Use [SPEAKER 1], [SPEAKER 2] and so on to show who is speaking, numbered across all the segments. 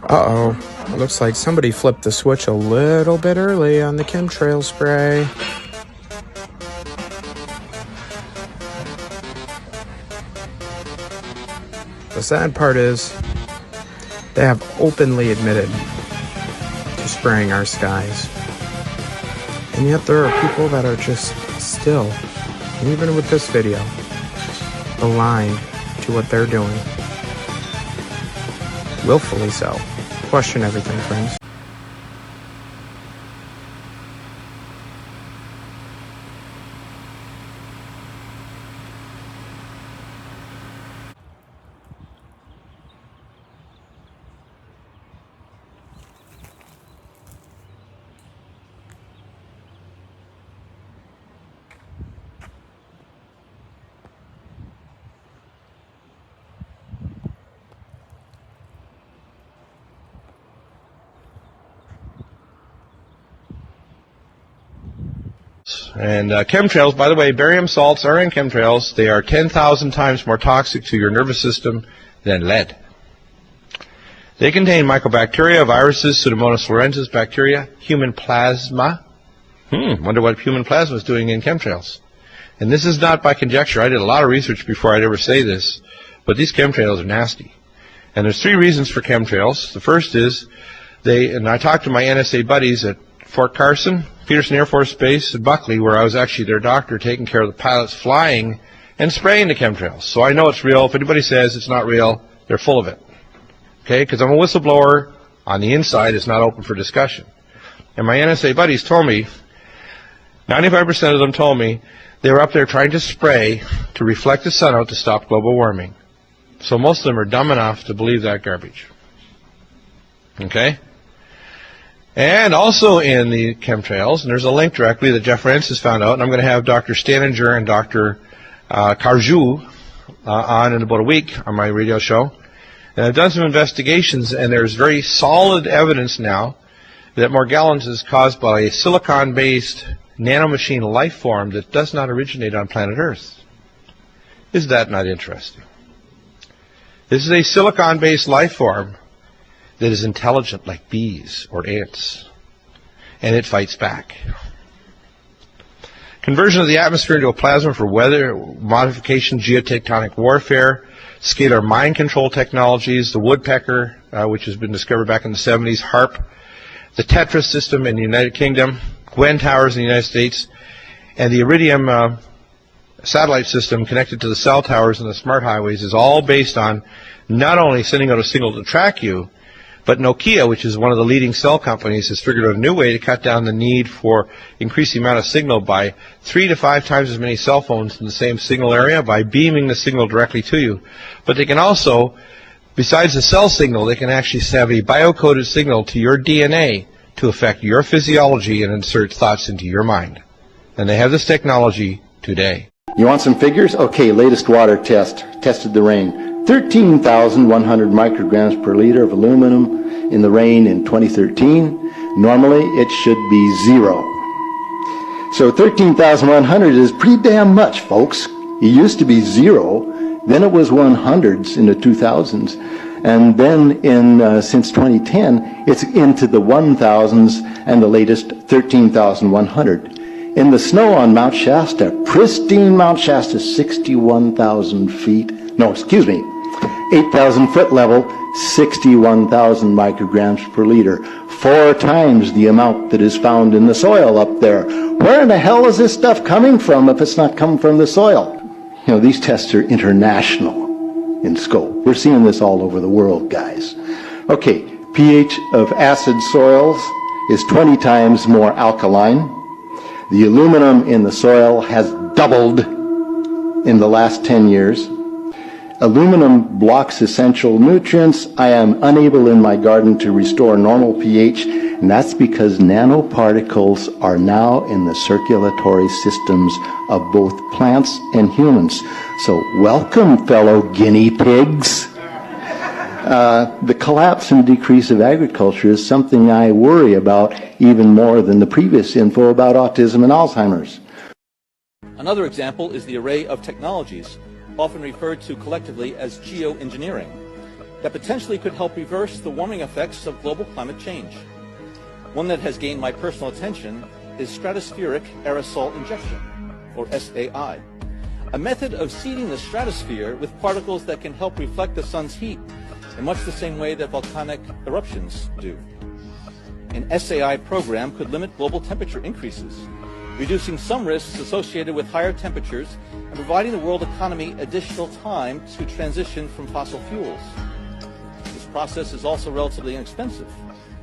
[SPEAKER 1] Uh-oh. It looks like somebody flipped the switch a little bit early on the chemtrail spray. The sad part is, they have openly admitted to spraying our skies. And yet there are people that are just still, even with this video, aligned to what they're doing. Willfully so. Question everything, friends.
[SPEAKER 2] And chemtrails, by the way, barium salts are in chemtrails. They are 10,000 times more toxic to your nervous system than lead. They contain mycobacteria, viruses, Pseudomonas florensis bacteria, human plasma. Wonder what human plasma is doing in chemtrails. And this is not by conjecture. I did a lot of research before I'd ever say this. But these chemtrails are nasty. And there's three reasons for chemtrails. The first is and I talked to my NSA buddies at Fort Carson, Peterson Air Force Base, at Buckley, where I was actually their doctor taking care of the pilots flying and spraying the chemtrails. So I know it's real. If anybody says it's not real, they're full of it. Okay? Because I'm a whistleblower. On the inside, it's not open for discussion. And my NSA buddies told me, 95% of them told me, they were up there trying to spray to reflect the sun out to stop global warming. So most of them are dumb enough to believe that garbage. Okay? And also in the chemtrails, and there's a link directly that Jeff Francis found out, and I'm going to have Dr. Staninger and Dr. Carjou on in about a week on my radio show. And I've done some investigations, and there's very solid evidence now that Morgellons is caused by a silicon-based nanomachine life form that does not originate on planet Earth. Is that not interesting? This is a silicon-based life form that is intelligent like bees or ants, and it fights back. Conversion of the atmosphere into a plasma for weather modification, geotectonic warfare, scalar mind control technologies, the woodpecker, which has been discovered back in the 70s, HARP, the Tetra system in the United Kingdom, Gwen towers in the United States, and the Iridium satellite system connected to the cell towers and the smart highways is all based on not only sending out a signal to track you, but Nokia, which is one of the leading cell companies, has figured out a new way to cut down the need for increasing the amount of signal by 3 to 5 times as many cell phones in the same signal area by beaming the signal directly to you. But they can also, besides the cell signal, they can actually have a biocoded signal to your DNA to affect your physiology and insert thoughts into your mind. And they have this technology today.
[SPEAKER 3] You want some figures? Okay, latest water test. Tested the rain. 13,100 micrograms per liter of aluminum in the rain in 2013. Normally, it should be 0. So 13,100 is pretty damn much, folks. It used to be 0, then it was 100s in the 2000s, and then since 2010, it's into the 1000s and the latest 13,100. In the snow on Mount Shasta, pristine Mount Shasta, 61,000 feet. No, excuse me. 8,000 foot level, 61,000 micrograms per liter. 4 times the amount that is found in the soil up there. Where in the hell is this stuff coming from if it's not coming from the soil? You know, these tests are international in scope. We're seeing this all over the world, guys. Okay, pH of acid soils is 20 times more alkaline. The aluminum in the soil has doubled in the last 10 years. Aluminum blocks essential nutrients. I am unable in my garden to restore normal pH, and that's because nanoparticles are now in the circulatory systems of both plants and humans. So welcome, fellow guinea pigs. The collapse and decrease of agriculture is something I worry about even more than the previous info about autism and Alzheimer's.
[SPEAKER 4] Another example is the array of technologies, often referred to collectively as geoengineering. that potentially could help reverse the warming effects of global climate change. One that has gained my personal attention is stratospheric aerosol injection, or SAI, a method of seeding the stratosphere with particles that can help reflect the sun's heat in much the same way that volcanic eruptions do. An SAI program could limit global temperature increases, reducing some risks associated with higher temperatures and providing the world economy additional time to transition from fossil fuels. This process is also relatively inexpensive.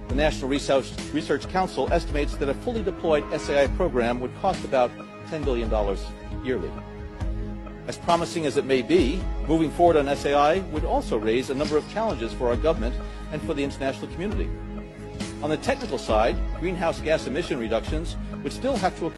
[SPEAKER 4] The National Research Council estimates that a fully deployed SAI program would cost about $10 billion yearly. As promising as it may be, moving forward on SAI would also raise a number of challenges for our government and for the international community. On the technical side, greenhouse gas emission reductions would still have to